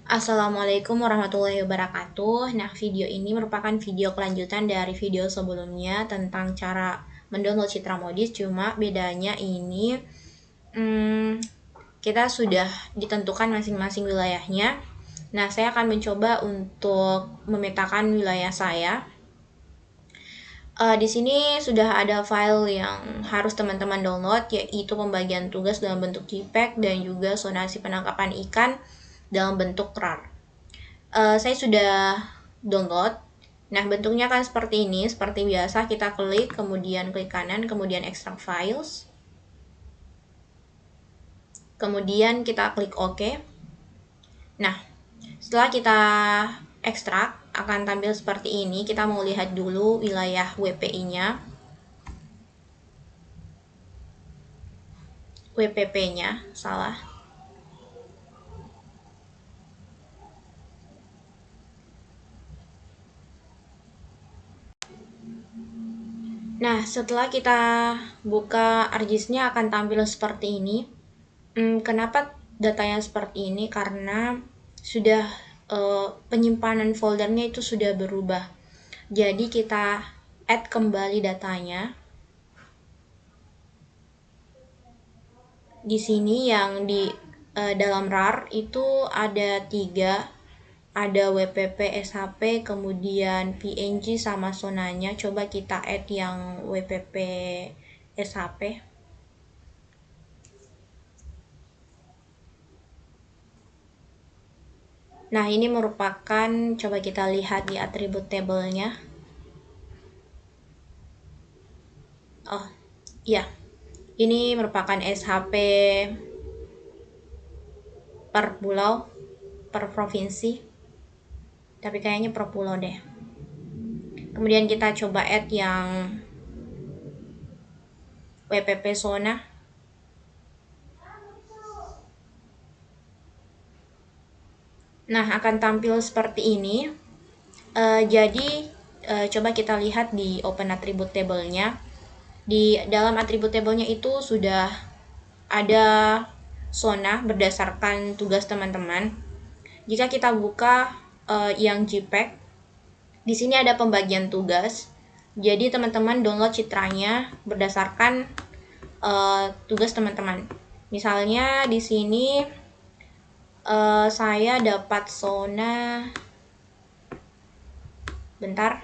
Assalamualaikum warahmatullahi wabarakatuh. Nah, video ini merupakan video kelanjutan dari video sebelumnya tentang cara mendownload Citra Modis. Cuma bedanya ini kita sudah ditentukan masing-masing wilayahnya. Nah, saya akan mencoba untuk memetakan wilayah saya. Di sini sudah ada file yang harus teman-teman download, yaitu pembagian tugas dalam bentuk JPEG dan juga sonasi penangkapan ikan dalam bentuk RAR. Saya sudah download. Nah, bentuknya kan seperti ini. Seperti biasa, kita klik, kemudian klik kanan, kemudian extract files. Kemudian kita klik OK. Nah, setelah kita ekstrak, akan tampil seperti ini. Kita mau lihat dulu wilayah WPI-nya. WPP-nya, salah. Nah, setelah kita buka ArcGIS-nya akan tampil seperti ini. Kenapa datanya seperti ini? Karena sudah penyimpanan foldernya itu sudah berubah. Jadi kita add kembali datanya. Di sini yang di dalam RAR itu ada 3. Ada WPP, SHP, kemudian PNG sama sonanya. Coba kita add yang WPP SHP. Nah, ini merupakan, coba kita lihat di atribut tabelnya. Oh, iya. Ini merupakan SHP per pulau, per provinsi. Tapi kayaknya per pulau deh. Kemudian kita coba add yang WPP zona. Nah, akan tampil seperti ini. Jadi, coba kita lihat di open attribute table-nya. Di dalam atribut tabelnya itu sudah ada zona berdasarkan tugas teman-teman. Jika kita buka yang JPEG, di sini ada pembagian tugas. Jadi teman-teman download citranya berdasarkan tugas teman-teman. Misalnya di sini saya dapat zona, bentar.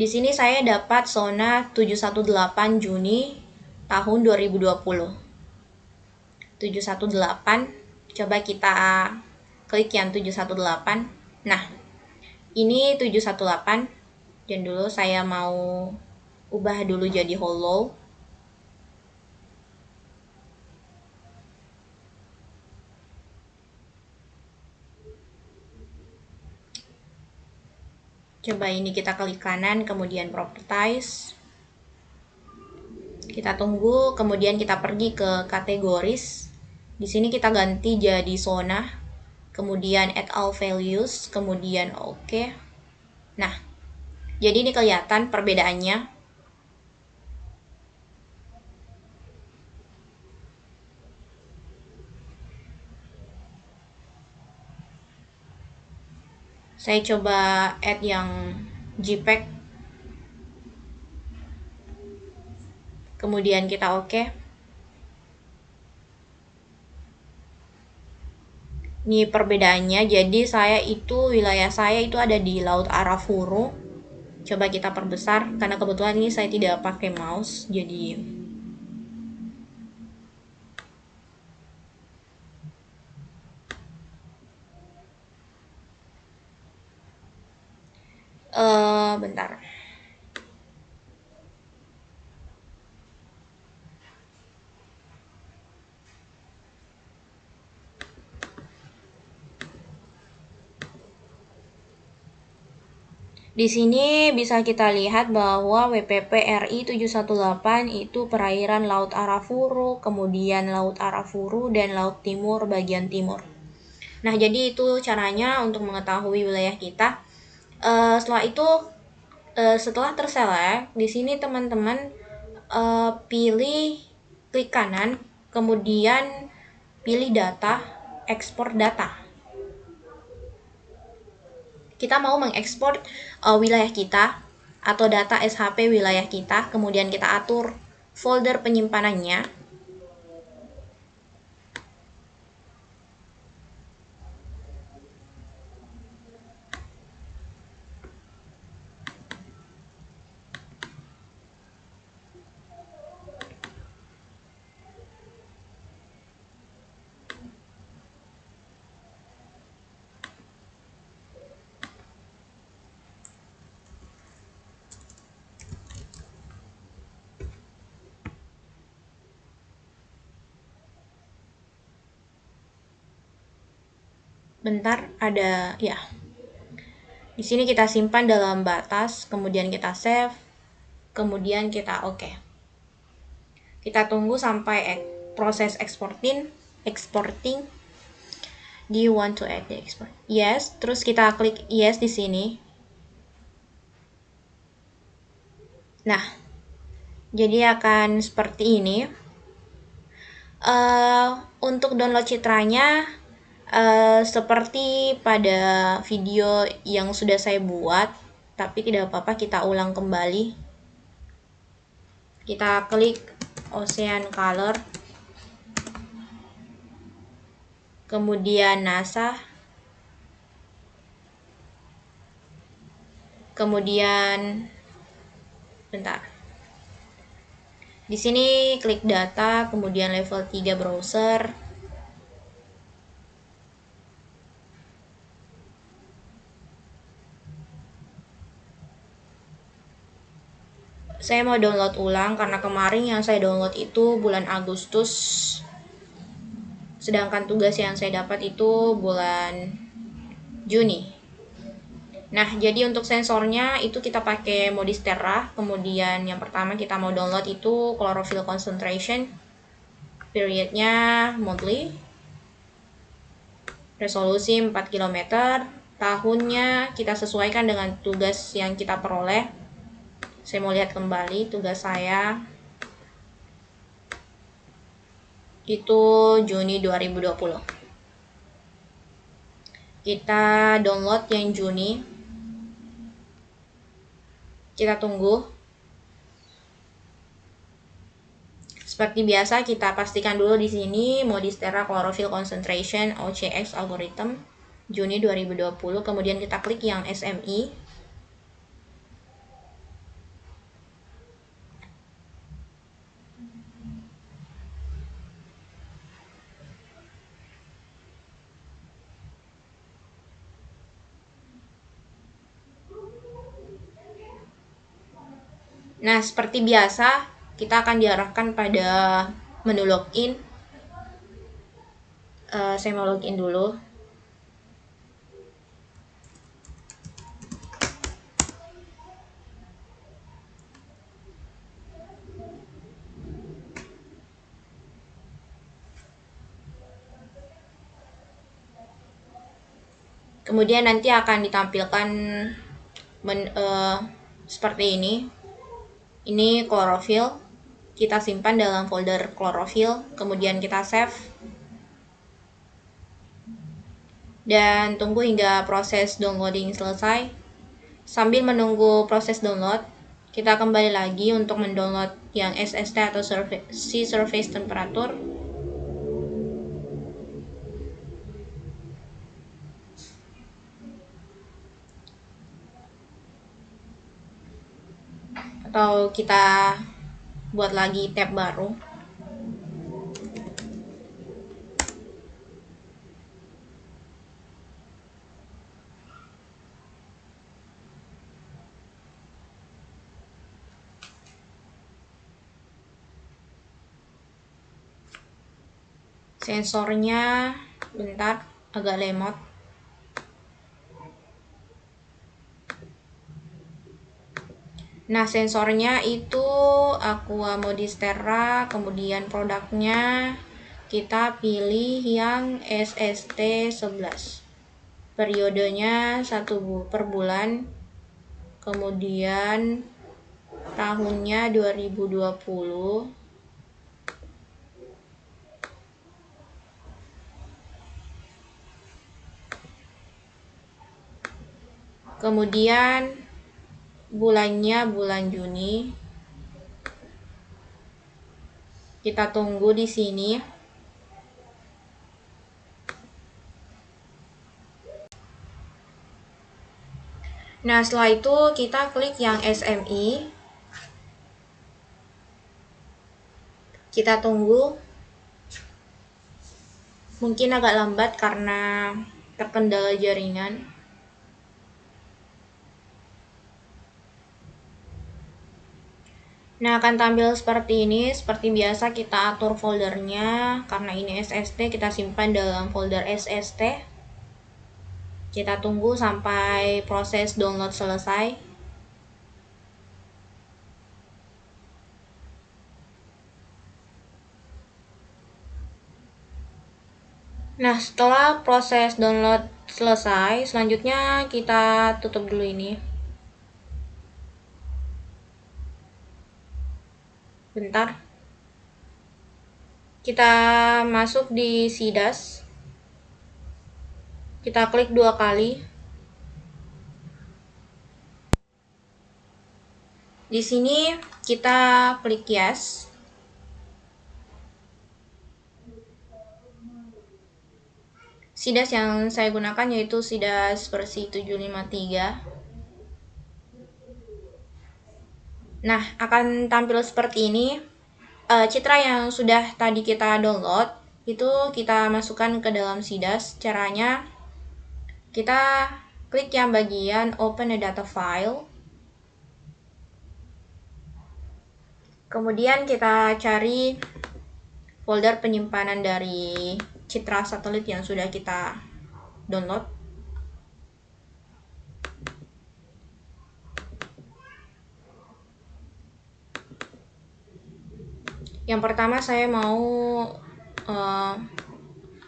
Di sini saya dapat zona 718 Juni tahun 2020. 718, coba kita klik yang 718. Nah, ini 718. Dan dulu saya mau ubah dulu jadi hollow. Coba ini kita klik kanan, kemudian properties. Kita tunggu, kemudian kita pergi ke kategoris. Di sini kita ganti jadi zona, kemudian add all values, kemudian OK. Nah, jadi ini kelihatan perbedaannya. Saya coba add yang JPEG. Kemudian kita OK. Ini perbedaannya. Jadi wilayah saya itu ada di Laut Arafuru. Coba kita perbesar karena kebetulan ini saya tidak pakai mouse. Jadi bentar. Di sini bisa kita lihat bahwa WPP RI 718 itu perairan Laut Arafuru, kemudian Laut Arafuru dan Laut Timur bagian timur. Nah, jadi itu caranya untuk mengetahui wilayah kita. Setelah itu, setelah terselect, di sini teman-teman pilih klik kanan, kemudian pilih data. ekspor data. Kita mau mengekspor wilayah kita atau data SHP wilayah kita, kemudian kita atur folder penyimpanannya. Bentar, ada ya. Di sini kita simpan dalam batas, kemudian kita save, kemudian kita oke. Kita tunggu sampai proses exporting. Do you want to add the export? Yes, terus kita klik yes di sini. Nah, jadi akan seperti ini. Untuk download citranya seperti pada video yang sudah saya buat, tapi tidak apa-apa, kita ulang kembali. Kita klik Ocean Color, kemudian NASA, kemudian bentar. Di sini klik data, kemudian level 3 browser. Saya mau download ulang karena kemarin yang saya download itu bulan Agustus. Sedangkan tugas yang saya dapat itu bulan Juni. Nah, jadi untuk sensornya itu kita pakai Modis Terra. Kemudian yang pertama kita mau download itu chlorophyll concentration. Periodnya monthly. Resolusi 4 km. Tahunnya kita sesuaikan dengan tugas yang kita peroleh. Saya mau lihat kembali tugas saya. Itu Juni 2020. Kita download yang Juni. Kita tunggu. Seperti biasa kita pastikan dulu di sini Modis Terra Chlorophyll Concentration OCX algorithm Juni 2020. Kemudian kita klik yang SMI. Nah, seperti biasa, kita akan diarahkan pada menu login. Saya mau login dulu. Kemudian nanti akan ditampilkan seperti ini. Ini chlorophyll. Kita simpan dalam folder chlorophyll, kemudian kita save. Dan tunggu hingga proses downloading selesai. Sambil menunggu proses download, kita kembali lagi untuk mendownload yang SST atau Sea Surface Temperature. Atau kita buat lagi tab baru. Sensornya bentar, agak lemot. Nah, sensornya itu Aqua Modis Terra, kemudian produknya kita pilih yang SST11. Periodenya 1 per bulan, kemudian tahunnya 2020. Kemudian bulannya bulan Juni. Kita tunggu di sini. Nah, setelah itu kita klik yang SMI. Kita tunggu. Mungkin agak lambat karena terkendala jaringan. Nah, akan tampil seperti ini. Seperti biasa kita atur foldernya. Karena ini SST, kita simpan dalam folder SST. Kita tunggu sampai proses download selesai. Nah, setelah proses download selesai, selanjutnya kita tutup dulu ini. Bentar. Kita masuk di SIDAS. Kita klik 2 kali. Di sini kita klik yes. SIDAS yang saya gunakan yaitu SIDAS versi 753. Nah, akan tampil seperti ini. Citra yang sudah tadi kita download itu kita masukkan ke dalam SIDAS. Caranya kita klik yang bagian open a data file. Kemudian kita cari folder penyimpanan dari citra satelit yang sudah kita download. Yang pertama saya mau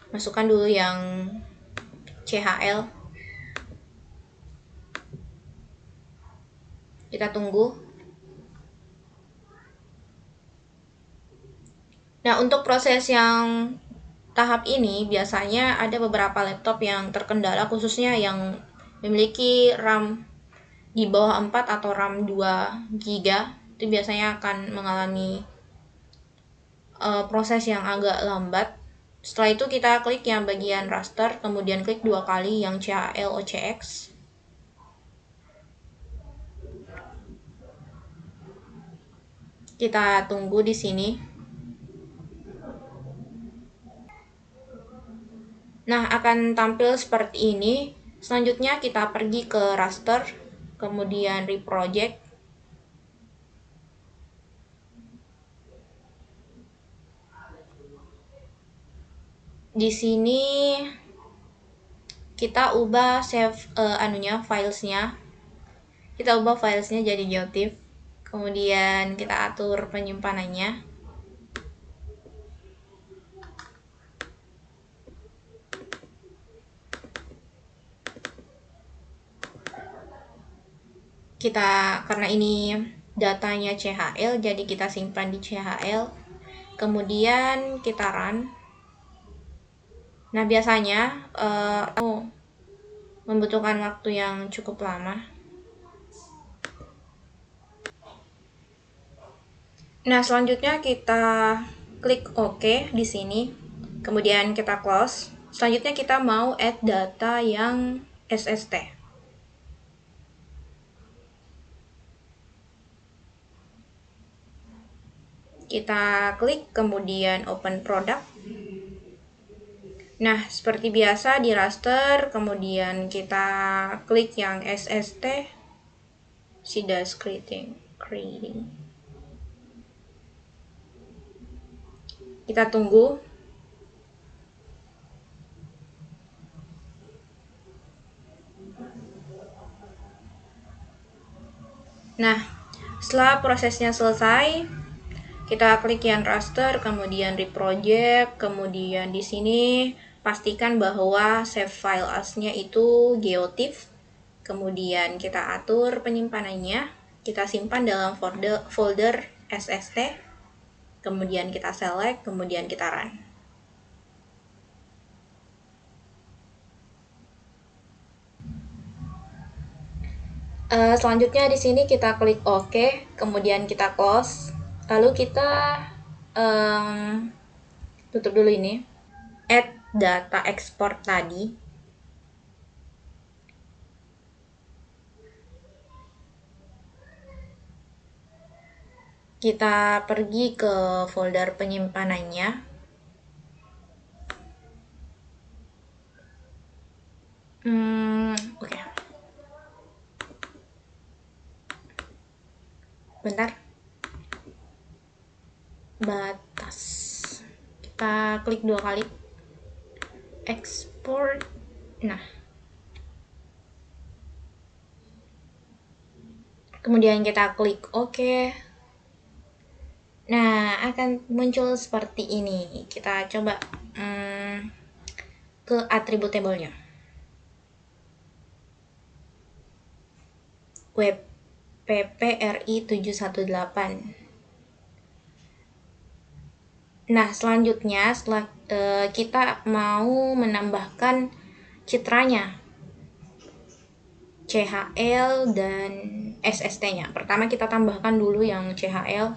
masukkan dulu yang CHL. Kita tunggu. Nah, untuk proses yang tahap ini biasanya ada beberapa laptop yang terkendala, khususnya yang memiliki RAM di bawah 4 atau RAM 2 GB. Itu biasanya akan mengalami proses yang agak lambat. Setelah itu kita klik yang bagian raster, kemudian klik 2 kali yang CHL OCX. Kita tunggu di sini. Nah, akan tampil seperti ini. Selanjutnya kita pergi ke raster, kemudian reproject. Di sini kita ubah save filesnya. Kita ubah filesnya jadi JOTIF. Kemudian kita atur penyimpanannya. Karena ini datanya CHL, jadi kita simpan di CHL. Kemudian kita run. Nah, biasanya membutuhkan waktu yang cukup lama. Nah, selanjutnya kita klik OK di sini. Kemudian kita close. Selanjutnya kita mau add data yang SST. Kita klik kemudian open product. Nah, seperti biasa di raster, kemudian kita klik yang SST, SIDAS creating. Kita tunggu. Nah, setelah prosesnya selesai, kita klik yang raster, kemudian reproject, kemudian di sini pastikan bahwa save file as-nya itu geotiff. Kemudian kita atur penyimpanannya, kita simpan dalam folder SST. Kemudian kita select, kemudian kita run. Selanjutnya di sini kita klik OK, kemudian kita close, lalu kita tutup dulu ini. Add data export tadi. Kita pergi ke folder penyimpanannya. Oke. Bentar. Batas. Kita klik 2 kali. Export. Nah. Kemudian kita klik OK. Nah, akan muncul seperti ini. Kita coba ke atribut tabelnya. Web PPRI 718. Nah, selanjutnya setelah kita mau menambahkan citranya, CHL dan SST-nya. Pertama kita tambahkan dulu yang CHL.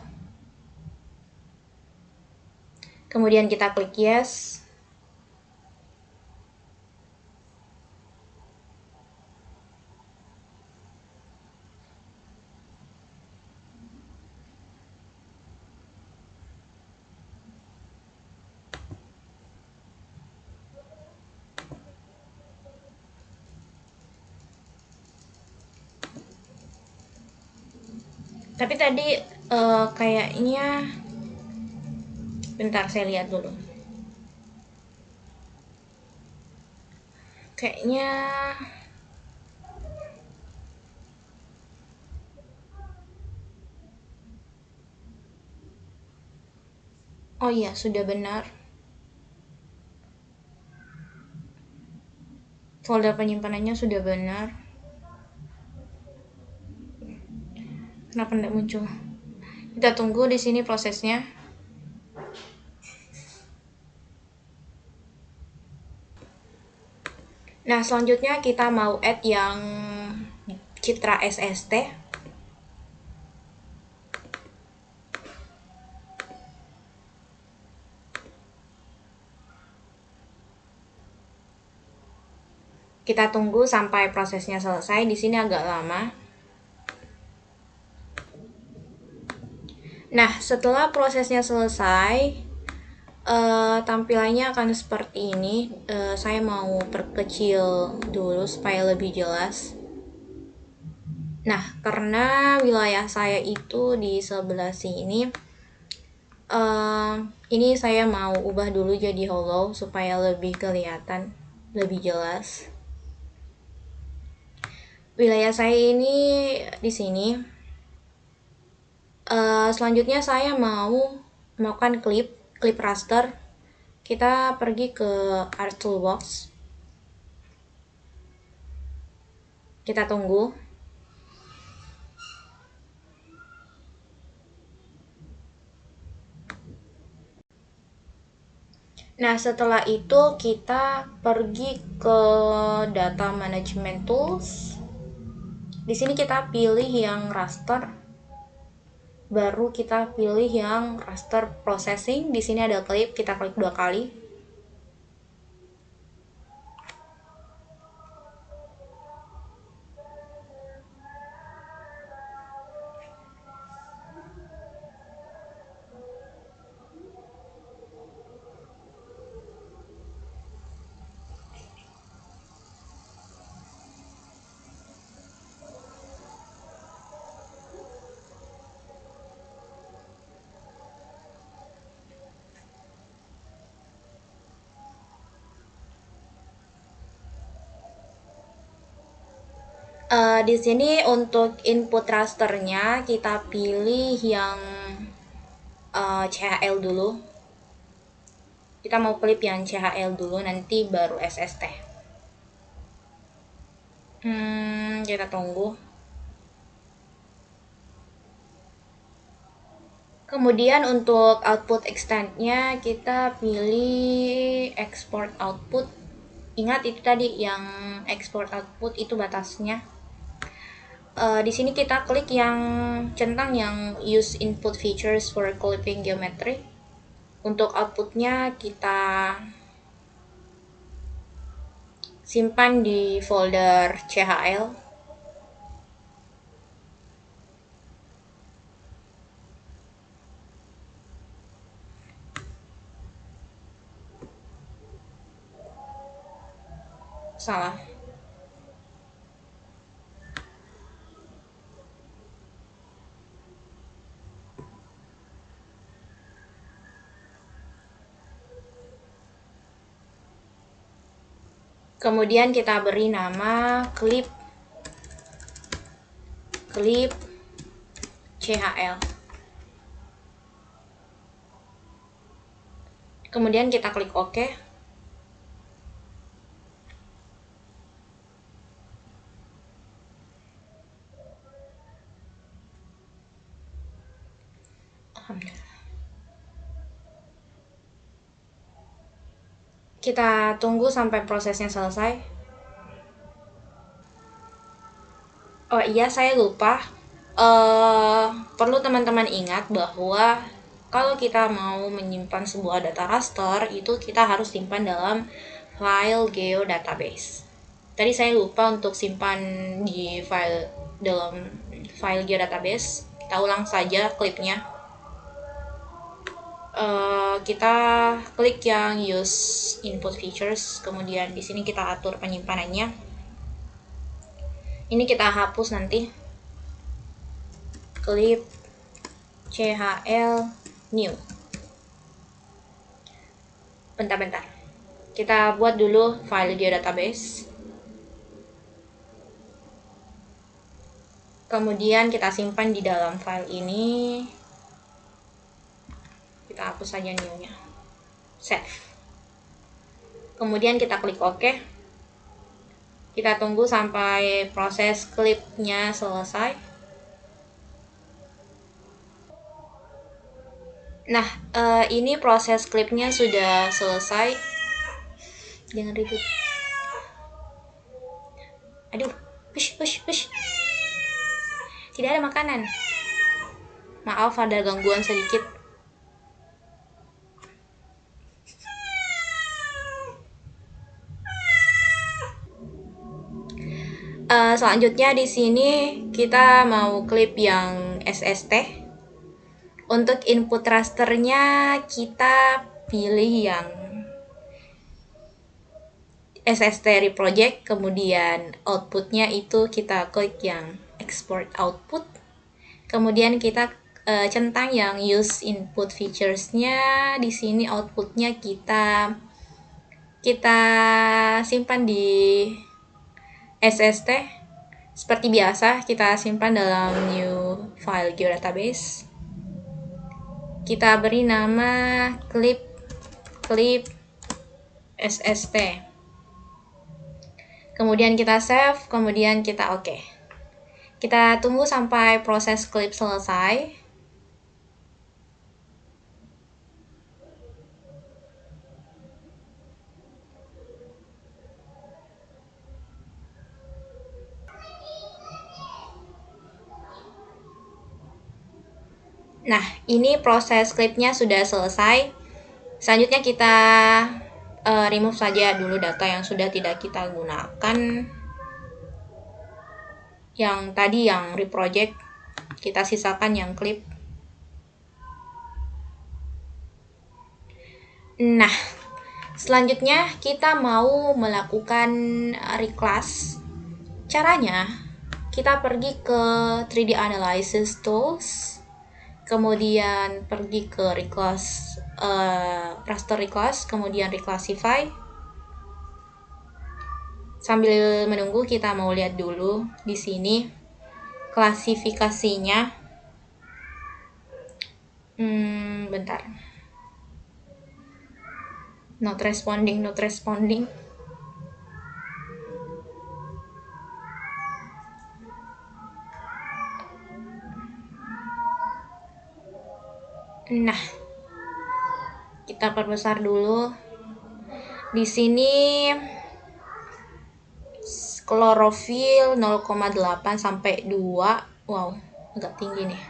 Kemudian kita klik yes. Tapi tadi kayaknya, bentar saya lihat dulu. Kayaknya oh iya, sudah benar. Folder penyimpanannya sudah benar. Kenapa tidak muncul? Kita tunggu di sini prosesnya. Nah, selanjutnya kita mau add yang citra SST. Kita tunggu sampai prosesnya selesai. Di sini agak lama. Nah, setelah prosesnya selesai, tampilannya akan seperti ini. Saya mau perkecil dulu supaya lebih jelas. Nah, karena wilayah saya itu di sebelah sini, ini saya mau ubah dulu jadi hollow supaya lebih kelihatan, lebih jelas. Wilayah saya ini di sini. Selanjutnya saya mau melakukan clip raster. Kita pergi ke Art Toolbox. Kita tunggu. Nah, setelah itu kita pergi ke Data Management Tools. Di sini kita pilih yang raster. Baru kita pilih yang raster processing. Di sini ada clip, kita klik 2 kali. Di sini untuk input rasternya kita pilih yang CHL dulu. Kita mau klip yang CHL dulu, nanti baru SST. Kita tunggu. Kemudian untuk output extendnya kita pilih export output. Ingat itu tadi yang export output itu batasnya. Di sini kita klik yang centang yang use input features for clipping geometry. Untuk outputnya kita simpan di folder CHL. Salah. Kemudian kita beri nama clip CHL. Kemudian kita klik OK. Kita tunggu sampai prosesnya selesai. Oh iya, saya lupa. Perlu teman-teman ingat bahwa kalau kita mau menyimpan sebuah data raster, itu kita harus simpan dalam file geodatabase. Tadi saya lupa untuk simpan di dalam file geodatabase. Kita ulang saja klipnya. Kita klik yang use input features, kemudian di sini kita atur penyimpanannya. Ini kita hapus nanti. Clip CHL new. Bentar. Kita buat dulu file geodatabase. Kemudian kita simpan di dalam file ini. Kita hapus saja new-nya. Save. Kemudian kita klik OK. Kita tunggu sampai proses klipnya selesai. Nah, ini proses klipnya sudah selesai. Jangan ribut. Aduh, push. Tidak ada makanan. Maaf ada gangguan sedikit. Selanjutnya di sini kita mau klip yang SST. Untuk input rasternya kita pilih yang SST reproject, kemudian outputnya itu kita klik yang export output, kemudian kita centang yang use input features-nya. Di sini outputnya kita simpan di SST. Seperti biasa kita simpan dalam new file geodatabase. Kita beri nama clip SST. Kemudian kita save, kemudian kita OK. Kita tunggu sampai proses clip selesai. Nah, ini proses clipnya sudah selesai. Selanjutnya kita remove saja dulu data yang sudah tidak kita gunakan. Yang tadi yang reproject, kita sisakan yang clip. Nah, selanjutnya kita mau melakukan reclass. Caranya, kita pergi ke 3D Analysis Tools, kemudian pergi ke reclass, raster reclass, kemudian reclassify. Sambil menunggu kita mau lihat dulu di sini klasifikasinya. Bentar. Not responding. Nah, kita perbesar dulu. Di sini klorofil 0,8 sampai 2. Wow, agak tinggi nih.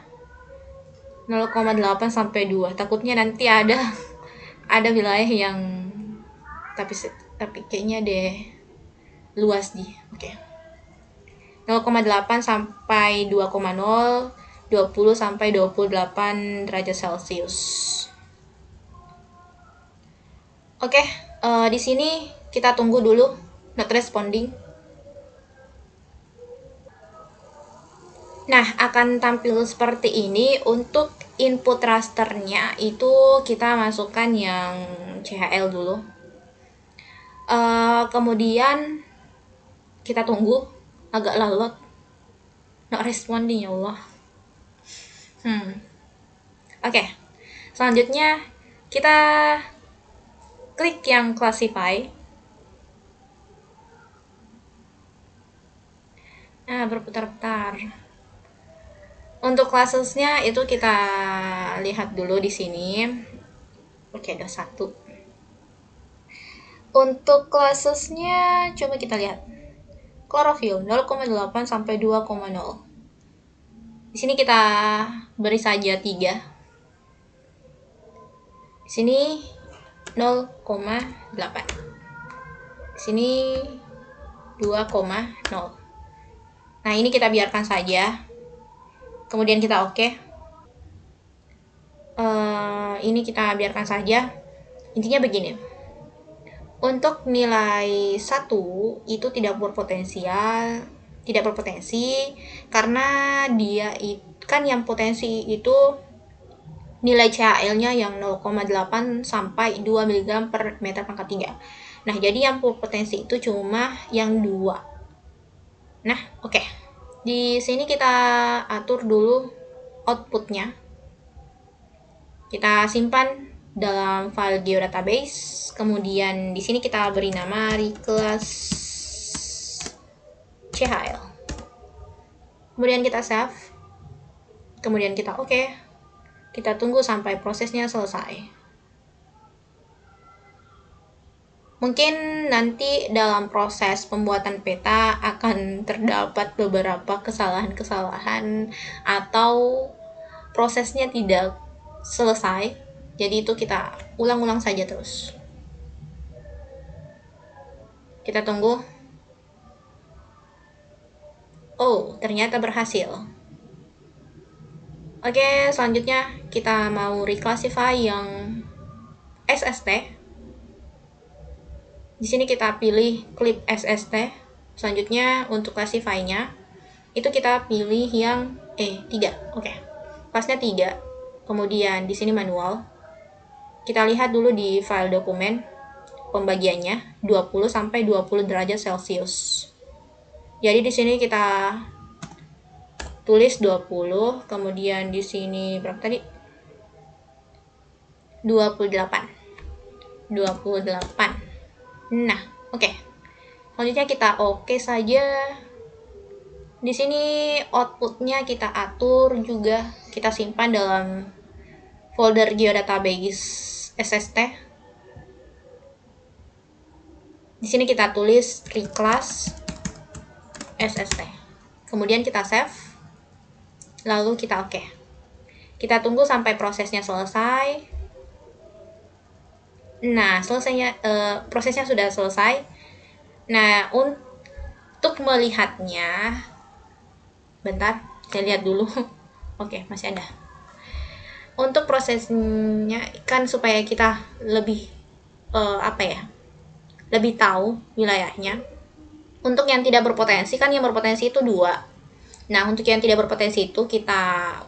0,8 sampai 2. Takutnya nanti ada wilayah yang tapi kayaknya deh luas nih. Oke. 0,8 sampai 2,0, 20 sampai 28 derajat Celcius. Oke, di sini kita tunggu dulu not responding. Nah, akan tampil seperti ini. Untuk input rasternya itu kita masukkan yang CHL dulu. Kemudian kita tunggu, agak lalot not responding, ya Allah. Oke. Selanjutnya kita klik yang classify. Nah, berputar-putar. Untuk klasesnya itu kita lihat dulu di sini. Oke, ada 1. Untuk klasesnya coba kita lihat. Klorofil 0,8 sampai 2,0. Di sini kita beri saja 3. Di sini 0,8. Di sini 2,0. Nah, ini kita biarkan saja. Kemudian kita oke. Ini kita biarkan saja. Intinya begini. Untuk nilai 1 itu tidak berpotensi karena dia kan yang potensi itu nilai CHL-nya yang 0,8 sampai 2 mg per meter pangkat 3. Nah, jadi yang berpotensi itu cuma yang 2. Nah, oke. Di sini kita atur dulu outputnya. Kita simpan dalam file geodatabase. Kemudian di sini kita beri nama reclass CHL. Kemudian kita save. Kemudian kita oke. Kita tunggu sampai prosesnya selesai. Mungkin nanti dalam proses pembuatan peta akan terdapat beberapa kesalahan-kesalahan atau prosesnya tidak selesai. Jadi itu kita ulang-ulang saja terus. Kita tunggu. Oh, ternyata berhasil. Oke, selanjutnya kita mau reclassify yang SST. Di sini kita pilih clip SST. Selanjutnya untuk classify-nya itu kita pilih yang 3. Oke. Kelasnya 3. Kemudian di sini manual. Kita lihat dulu di file dokumen pembagiannya 20 sampai 20 derajat Celcius. Jadi di sini kita tulis 20, kemudian di sini berapa tadi? 28. Nah, oke. Selanjutnya kita oke saja. Di sini outputnya kita atur juga, kita simpan dalam folder geodatabase SST. Di sini kita tulis reclass SST. Kemudian kita save. Lalu kita oke. Kita tunggu sampai prosesnya selesai. Nah, prosesnya sudah selesai. Nah, untuk melihatnya, bentar, saya lihat dulu. Oke, masih ada. Untuk prosesnya kan supaya kita lebih lebih tahu wilayahnya. Untuk yang tidak berpotensi, kan yang berpotensi itu 2. Nah, untuk yang tidak berpotensi itu kita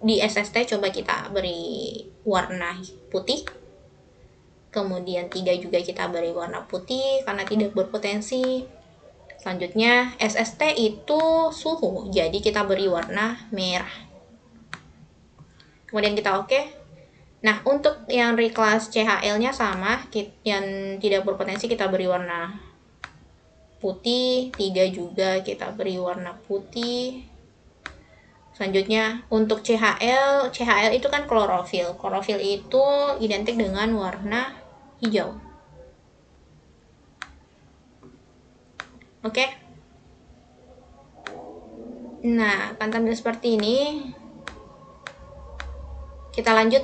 di SST coba kita beri warna putih. Kemudian 3 juga kita beri warna putih karena tidak berpotensi. Selanjutnya SST itu suhu, jadi kita beri warna merah. Kemudian kita oke. Nah, untuk yang reclass CHL-nya sama, yang tidak berpotensi kita beri warna putih, 3 juga kita beri warna putih. Selanjutnya untuk CHL itu kan klorofil. Klorofil itu identik dengan warna hijau. Oke. Nah, akan tampil seperti ini. Kita lanjut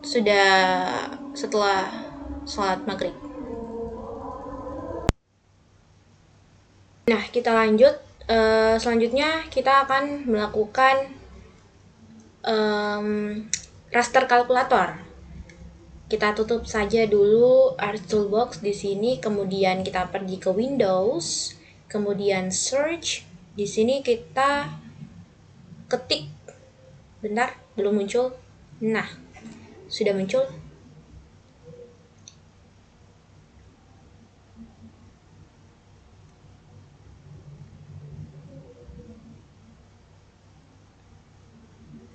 sudah setelah sholat maghrib. Nah, kita lanjut. Selanjutnya kita akan melakukan raster kalkulator. Kita tutup saja dulu Art Toolbox di sini, kemudian kita pergi ke Windows, kemudian search. Di sini kita ketik. Bentar, belum muncul. Nah, sudah muncul.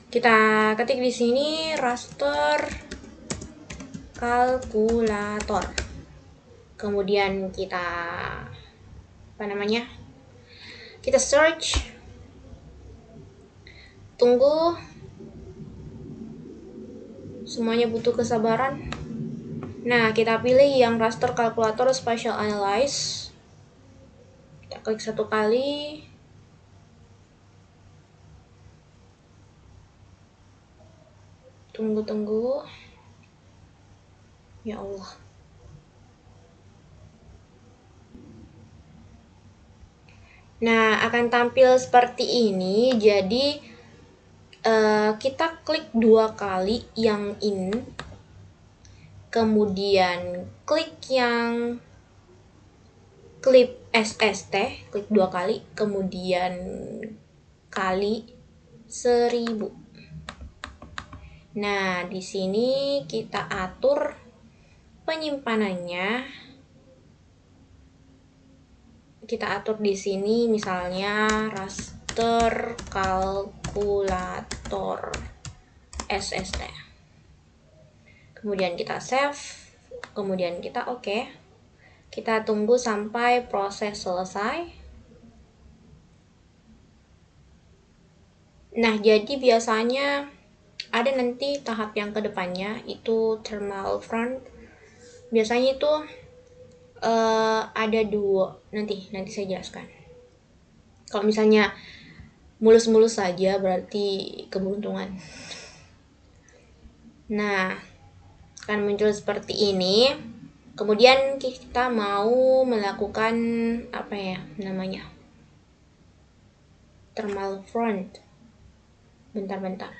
Kita ketik di sini raster kalkulator. Kemudian kita kita search, tunggu, semuanya butuh kesabaran. Nah, kita pilih yang raster kalkulator spatial analyze. Kita klik satu kali. Tunggu. Ya Allah. Nah, akan tampil seperti ini. Jadi, kita klik 2 kali yang in. Kemudian klik yang klip SST, klik 2 kali. Kemudian kali 1000. Nah, di sini kita atur penyimpanannya. Kita atur di sini misalnya raster kalkulator SST. Kemudian kita save, kemudian kita oke. Kita tunggu sampai proses selesai. Nah, jadi biasanya ada nanti tahap yang kedepannya itu thermal front. Biasanya itu ada 2. Nanti saya jelaskan. Kalau misalnya mulus-mulus saja berarti keberuntungan. Nah, akan muncul seperti ini. Kemudian kita mau melakukan thermal front. Bentar.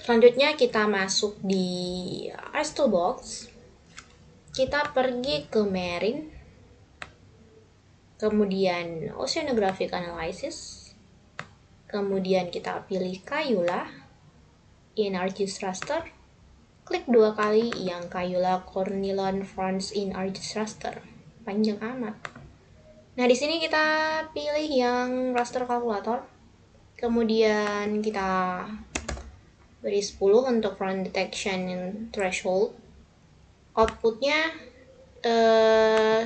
Selanjutnya kita masuk di Art Toolbox. Kita pergi ke Marine. Kemudian Oceanographic Analysis. Kemudian kita pilih Cayula in ArcGIS Raster. Klik 2 kali yang Cayula Cornillon Fronts in ArcGIS Raster. Panjang amat. Nah, di sini kita pilih yang raster kalkulator. Kemudian kita beri 10 untuk front detection threshold. Outputnya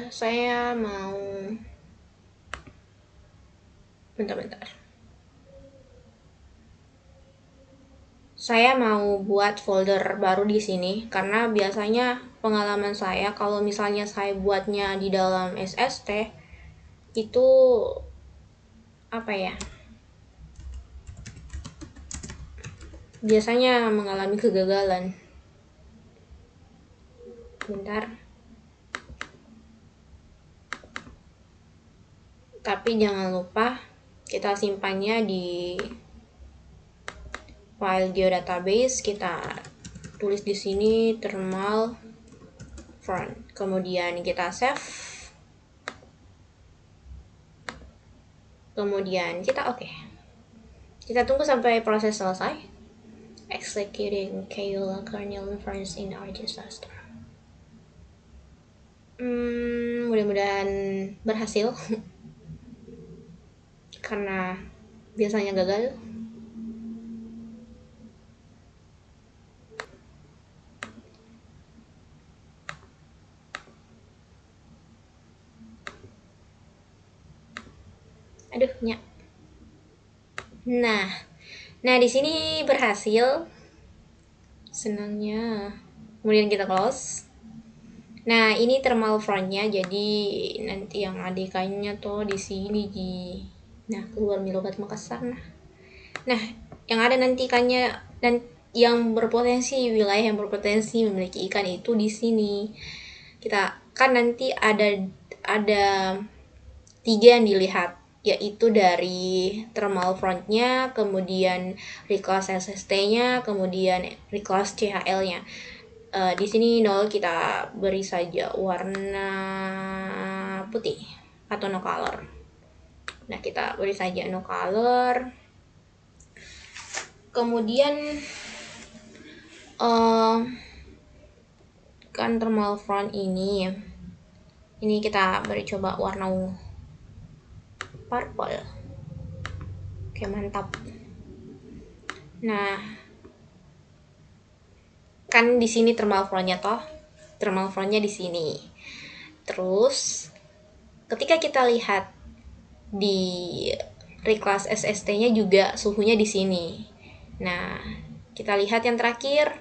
saya mau bentar. Saya mau buat folder baru di sini karena biasanya pengalaman saya kalau misalnya saya buatnya di dalam SST itu biasanya mengalami kegagalan. Bentar. Tapi jangan lupa kita simpannya di file geodatabase. Kita tulis di sini thermal front. Kemudian kita save. Kemudian kita oke. Kita tunggu sampai proses selesai. Executing Cayula Cornillon Fronts in ArcGIS Raster. Mudah-mudahan berhasil. Karena biasanya gagal. Aduh, nyak. Nah, di sini berhasil. Senangnya. Kemudian kita close. Nah, ini thermal frontnya, jadi nanti yang ADK-nya tuh di sini nah keluar Milobat Makassar. Nah, yang ada nanti ikannya dan yang berpotensi, wilayah yang berpotensi memiliki ikan itu di sini. Kita kan nanti ada tiga yang dilihat, yaitu dari thermal frontnya, kemudian reclass SST-nya, kemudian reclass CHL-nya. Di sini 0 kita beri saja warna putih atau no color. Nah, kita beri saja no color. Kemudian kan thermal front ini kita beri coba warna ungu, purple. Oke, mantap. Nah, kan di sini thermal frontnya toh, thermal frontnya di sini. Terus ketika kita lihat di reclass SST-nya juga suhunya di sini. Nah, kita lihat yang terakhir.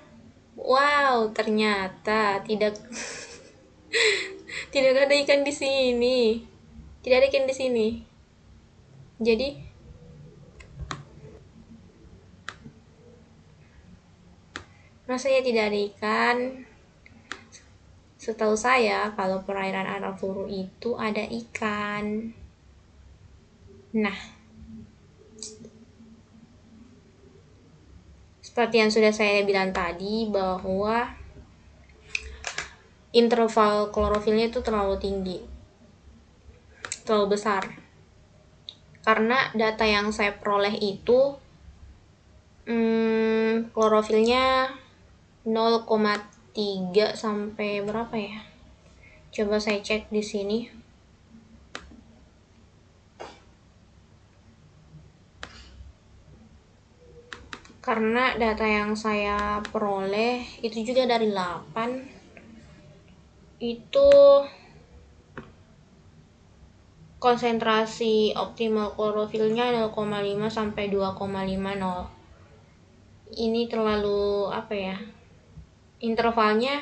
Wow, ternyata tidak tidak ada ikan di sini. Tidak ada ikan di sini. Jadi rasanya tidak ada ikan. Setahu saya kalau perairan Arafuru itu ada ikan. Nah, seperti yang sudah saya bilang tadi bahwa interval klorofilnya itu terlalu tinggi, terlalu besar. Karena data yang saya peroleh itu klorofilnya 0,3 sampai berapa ya? Coba saya cek di sini. Karena data yang saya peroleh itu juga dari 8 itu konsentrasi optimal klorofilnya 0,5 sampai 2,50. Ini terlalu apa ya? Intervalnya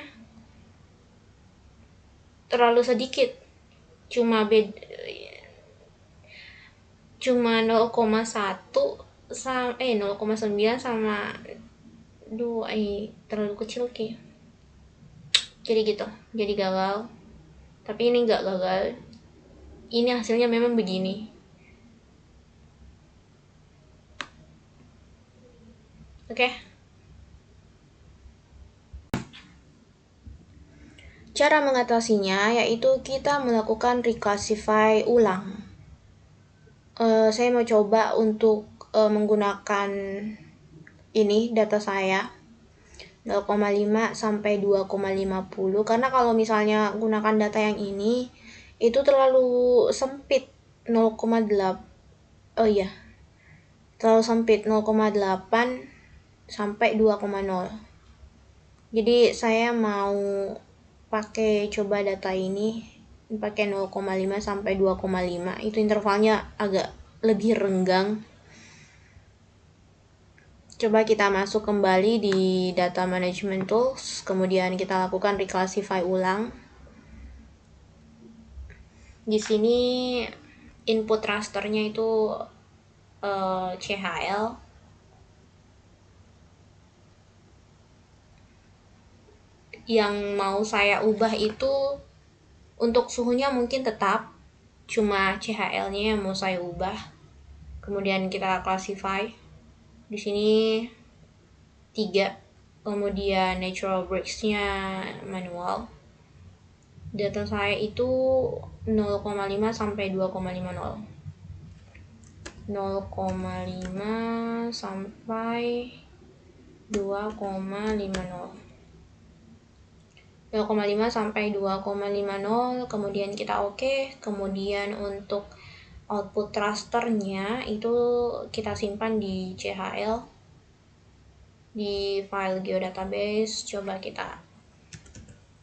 terlalu sedikit. Cuma 0,1 0,9 sama 2, terlalu kecil ki. Jadi gitu. Jadi gagal. Tapi ini nggak gagal. Ini hasilnya memang begini. Oke. Cara mengatasinya yaitu kita melakukan reclassify ulang. Saya mau coba untuk menggunakan ini data saya 0,5 sampai 2,50, karena kalau misalnya gunakan data yang ini itu terlalu sempit 0,8. Oh iya. Terlalu sempit 0,8 sampai 2,0. Jadi saya mau pakai coba data ini pakai 0,5 sampai 2,5. Itu intervalnya agak lebih renggang. Coba kita masuk kembali di data management tools, kemudian kita lakukan reclassify ulang. Di sini input rasternya itu CHL. Yang mau saya ubah itu untuk suhunya mungkin tetap, cuma CHL-nya yang mau saya ubah. Kemudian kita classify. Di sini 3, kemudian natural breaks-nya manual. Data saya itu 0,5 sampai 2,50. 0,5 sampai 2,50. 0,5 sampai 2,50, kemudian kita oke. Kemudian untuk output rasternya itu kita simpan di CHL di file geodatabase. Coba kita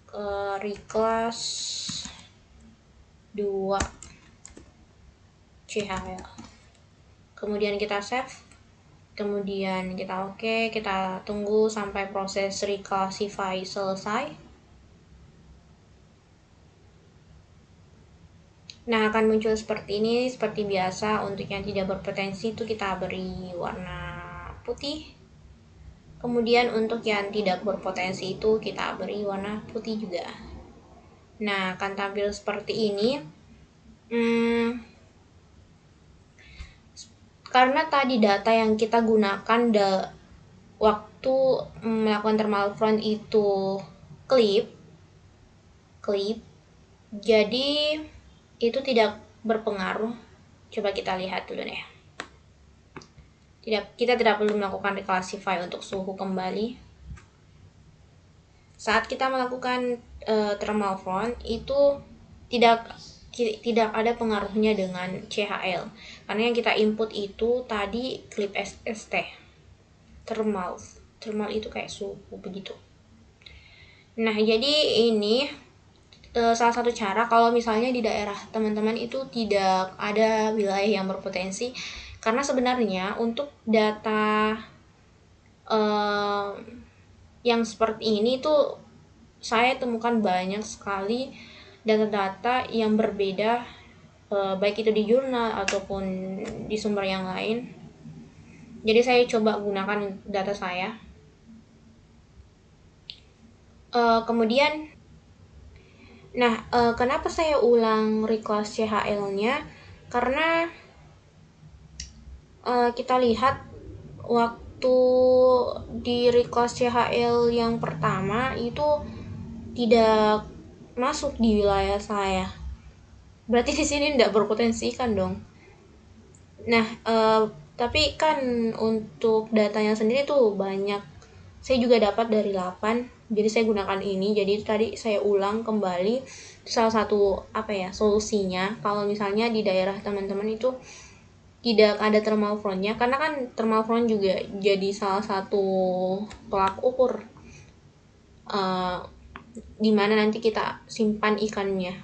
ke reclass 2 CHL, kemudian kita save, kemudian kita oke. Kita tunggu sampai proses reclassify selesai. Nah, akan muncul seperti ini. Seperti biasa, untuk yang tidak berpotensi itu kita beri warna putih. Kemudian untuk yang tidak berpotensi itu kita beri warna putih juga. Nah, akan tampil seperti ini. Karena tadi data yang kita gunakan waktu melakukan thermal front itu klip, jadi itu tidak berpengaruh. Coba kita lihat dulu deh. Kita tidak perlu melakukan reclassify untuk suhu kembali. Saat kita melakukan thermal front itu tidak ada pengaruhnya dengan CHL, karena yang kita input itu tadi klip SST. Thermal itu kayak suhu begitu. Nah, jadi ini salah satu cara kalau misalnya di daerah teman-teman itu tidak ada wilayah yang berpotensi, karena sebenarnya untuk data yang seperti ini tuh saya temukan banyak sekali data-data yang berbeda, baik itu di jurnal ataupun di sumber yang lain. Jadi saya coba gunakan data saya. Kemudian, kenapa saya ulang reclass CHL-nya? Karena kita lihat waktu di reclass CHL yang pertama itu tidak masuk di wilayah saya. Berarti di sini tidak berpotensi kan dong. Nah, tapi kan untuk datanya sendiri tuh banyak. Saya juga dapat dari 8. Jadi saya gunakan ini. Jadi tadi saya ulang kembali. Salah satu solusinya kalau misalnya di daerah teman-teman itu tidak ada thermal front-nya, karena kan thermal front juga jadi salah satu tolak ukur di mana nanti kita simpan ikannya.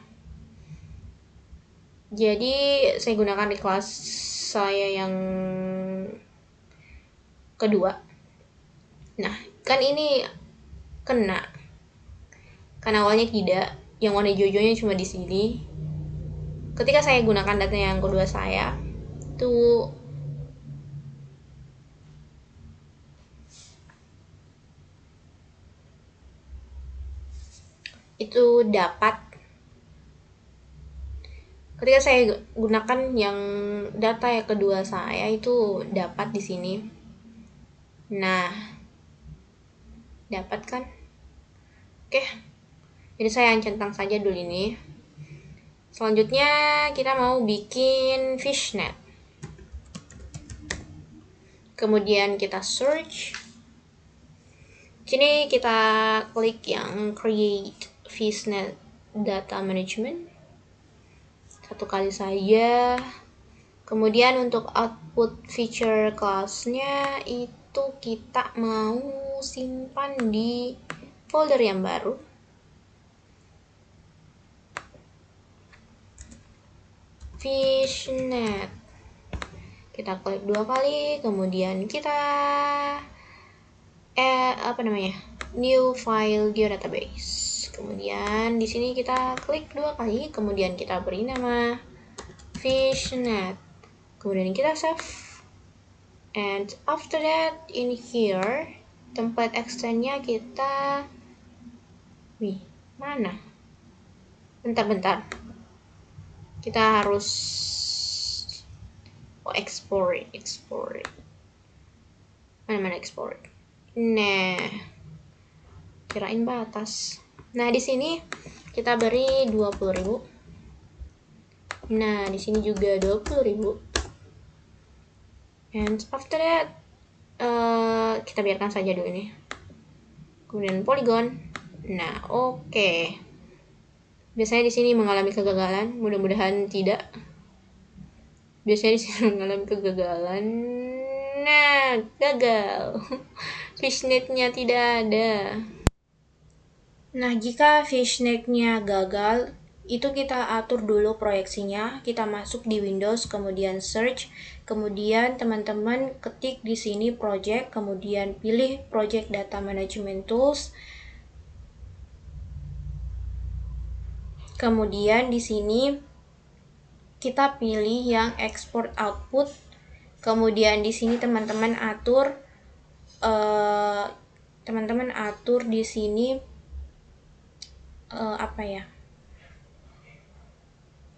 Jadi saya gunakan di kelas saya yang kedua. Nah, kan ini kena. Kan awalnya tidak. Yang warna hijau-hijaunya cuma di sini. Ketika saya gunakan data yang kedua saya, itu dapat. Ketika saya gunakan yang data yang kedua saya itu dapat di sini. Nah, dapat kan? Oke. Jadi saya centang saja dulu ini. Selanjutnya kita mau bikin fishnet. Kemudian kita search. Sini kita klik yang create fishnet data management. Satu kali saja. Kemudian untuk output feature class-nya itu kita mau simpan di folder yang baru. Fishnet. Kita klik 2 kali, kemudian kita new file geodatabase. Kemudian di sini kita klik 2 kali, kemudian kita beri nama fishnet. Kemudian kita save. And after that, in here template extend-nya kita mana? Bentar. Kita harus export. Mana export? Nah, kirain batas. Nah, di sini kita beri 20.000. Nah, di sini juga 20.000. And after that, kita biarkan saja dulu ini. Kemudian polygon. Nah, oke. Biasanya di sini mengalami kegagalan, mudah-mudahan tidak. Biasanya di sini mengalami kegagalan. Nah, gagal. Fishnetnya tidak ada. Nah, jika fishnetnya gagal, itu kita atur dulu proyeksinya. Kita masuk di Windows, kemudian search, kemudian teman-teman ketik di sini project, kemudian pilih project data management tools. Kemudian di sini kita pilih yang export output. Kemudian di sini teman-teman atur di sini apa ya?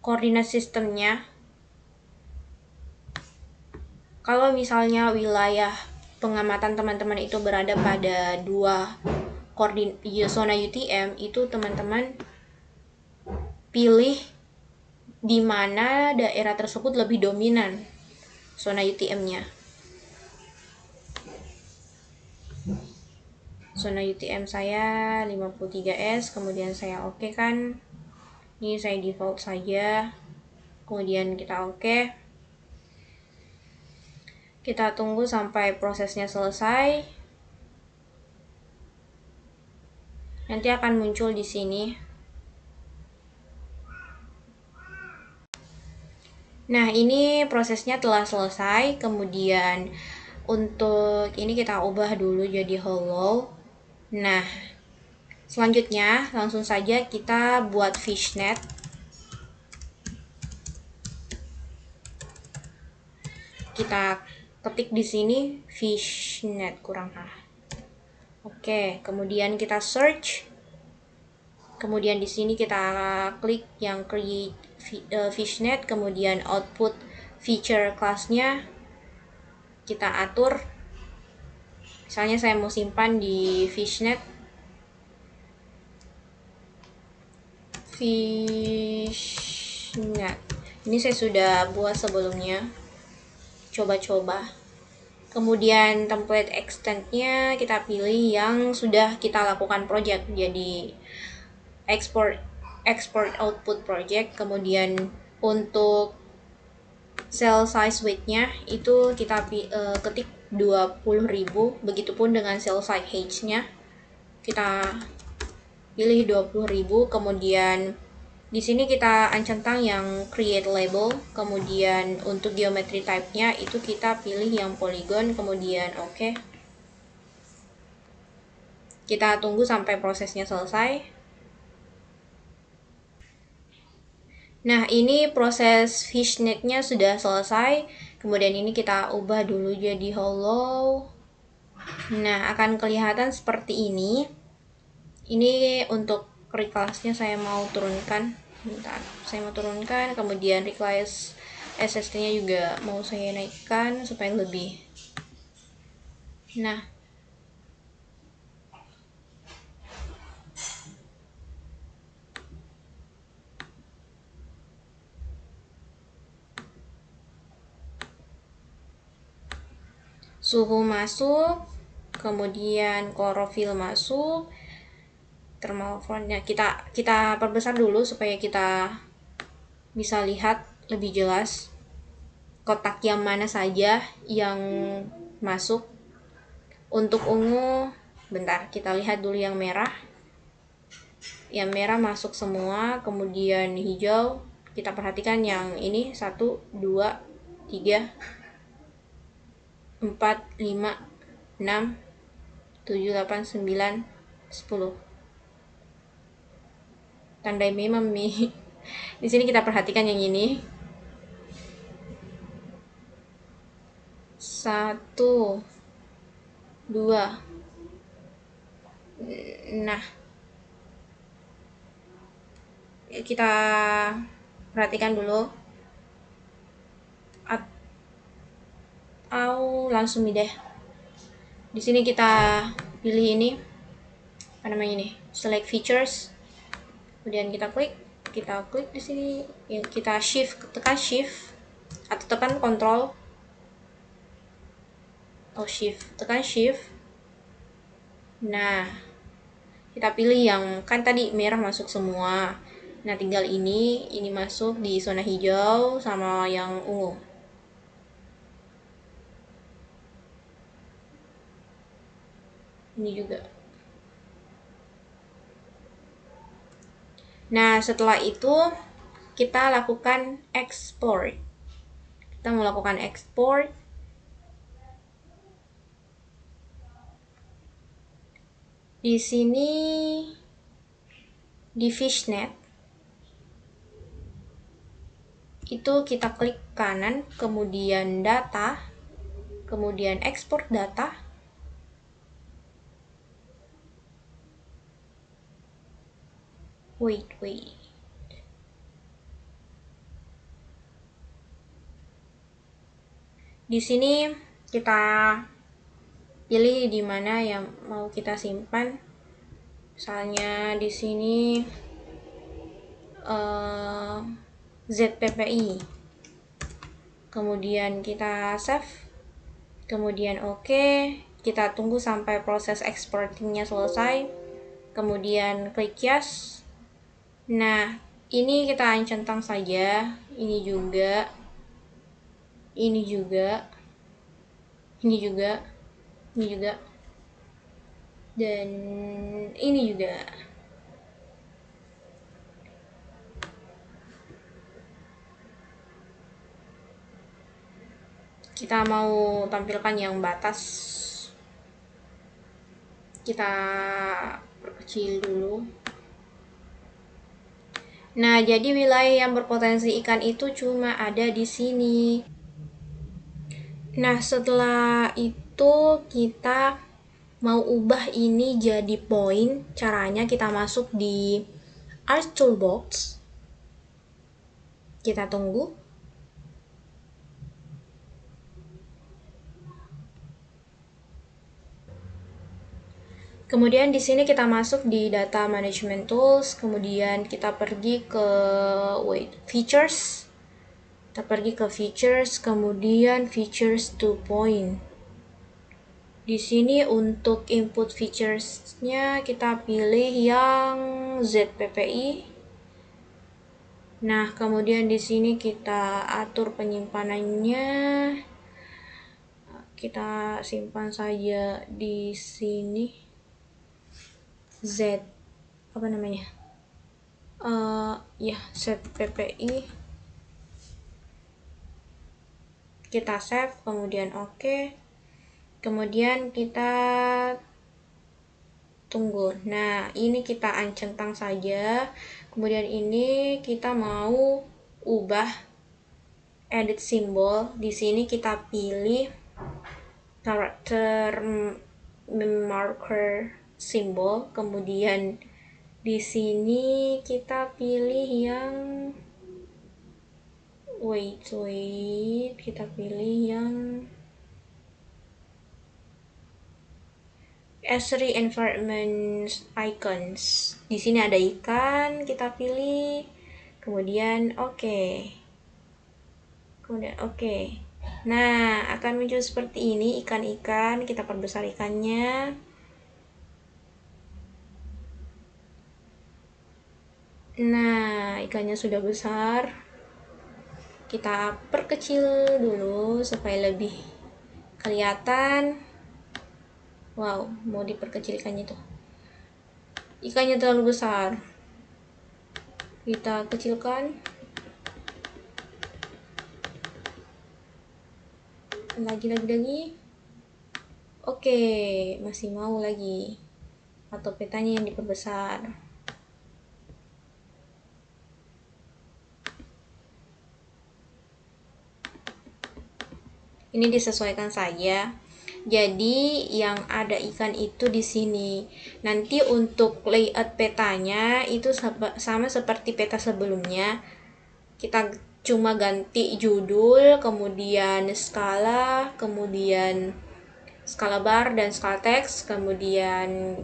Koordinat sistemnya. Kalau misalnya wilayah pengamatan teman-teman itu berada pada zona UTM, itu teman-teman pilih di mana daerah tersebut lebih dominan zona UTM-nya. Zona UTM saya 53S, kemudian saya oke kan. Ini saya default saja. Kemudian kita oke. Kita tunggu sampai prosesnya selesai. Nanti akan muncul di sini. Nah, ini prosesnya telah selesai. Kemudian untuk ini kita ubah dulu jadi hollow. Nah, selanjutnya langsung saja kita buat fishnet. Kita ketik di sini fishnet kurang A. Oke, kemudian kita search. Kemudian di sini kita klik yang create fishnet, kemudian output feature class-nya kita atur. Misalnya saya mau simpan di fishnet ini saya sudah buat sebelumnya, coba-coba. Kemudian template extend-nya kita pilih yang sudah kita lakukan project, jadi export output project. Kemudian untuk cell size width-nya itu kita ketik 20.000, begitupun dengan cell size height-nya kita pilih 20.000. Kemudian di sini kita centang yang create label. Kemudian untuk geometry type-nya itu kita pilih yang polygon. Kemudian oke. Kita tunggu sampai prosesnya selesai. Nah, ini proses fishnet-nya sudah selesai. Kemudian ini kita ubah dulu jadi hollow. Nah, akan kelihatan seperti ini. Ini untuk reclass-nya saya mau turunkan. Bentar, saya mau turunkan. Kemudian reclass SST-nya juga mau saya naikkan supaya lebih. Nah, suhu masuk, kemudian klorofil masuk, thermal front-nya kita perbesar dulu supaya kita bisa lihat lebih jelas kotak yang mana saja yang masuk. Untuk ungu, bentar, kita lihat dulu yang merah. Yang merah masuk semua, kemudian hijau, kita perhatikan yang ini 1, 2, 3, 4, 5, 6, 7, 8, 9, 10. Tandai memang nih. Di sini kita perhatikan yang ini. 1, 2. Nah, kita perhatikan dulu. Atau langsung deh. Di sini kita pilih ini. Apa namanya ini? Select features. Kemudian kita klik di sini. Kita tekan shift atau tekan control. Tekan shift. Nah, kita pilih yang kan tadi merah masuk semua. Nah, tinggal ini masuk di zona hijau sama yang ungu. Ini juga. Nah, setelah itu kita lakukan export. Kita melakukan export. Di sini di fishnet itu kita klik kanan, kemudian data, kemudian ekspor data. Wait. Di sini kita pilih di mana yang mau kita simpan. Misalnya di sini ZPPI. Kemudian kita save. Kemudian oke. Kita tunggu sampai proses exportingnya selesai. Kemudian klik yes. Nah, ini kita centang saja. Ini juga. Ini juga. Ini juga. Ini juga. Dan ini juga. Kita mau tampilkan yang batas. Kita perkecil dulu. Nah, jadi wilayah yang berpotensi ikan itu cuma ada di sini. Nah, setelah itu kita mau ubah ini jadi poin. Caranya kita masuk di Art Toolbox. Kita tunggu. Kemudian di sini kita masuk di Data Management Tools, kemudian kita pergi ke Features. Kita pergi ke Features, kemudian Features to Point. Di sini untuk input features-nya kita pilih yang ZPPI. Nah, kemudian di sini kita atur penyimpanannya. Kita simpan saja di sini. ZPPI. Kita save, kemudian oke. Kemudian kita tunggu. Nah, ini kita centang saja. Kemudian ini kita mau ubah edit symbol. Di sini kita pilih character marker symbol, kemudian di sini kita pilih yang kita pilih yang Esri environment icons. Di sini ada ikan, kita pilih, kemudian oke. Kemudian oke. Nah, akan muncul seperti ini ikan-ikan, kita perbesar ikannya. Nah, ikannya sudah besar. Kita perkecil dulu supaya lebih kelihatan. Wow, mau diperkecil ikannya tuh. Ikannya terlalu besar. Kita kecilkan. Lagi. Oke, masih mau lagi. Atau petanya yang diperbesar. Ini disesuaikan saja. Jadi yang ada ikan itu di sini. Nanti untuk layout petanya itu sama seperti peta sebelumnya. Kita cuma ganti judul, kemudian skala, kemudian skala bar dan skala teks, kemudian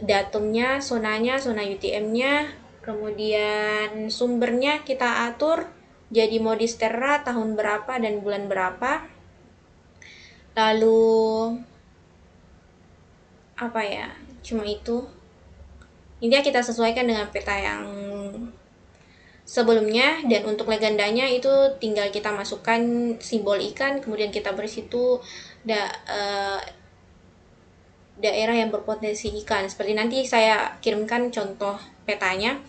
datumnya, zona UTM-nya, kemudian sumbernya kita atur jadi modis terra tahun berapa dan bulan berapa. Lalu cuma itu. Intinya kita sesuaikan dengan peta yang sebelumnya, dan untuk legendanya itu tinggal kita masukkan simbol ikan, kemudian kita beri situ daerah yang berpotensi ikan. Seperti nanti saya kirimkan contoh petanya.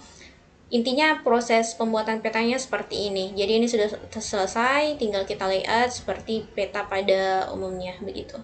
Intinya proses pembuatan petanya seperti ini. Jadi ini sudah selesai, tinggal kita layout seperti peta pada umumnya begitu.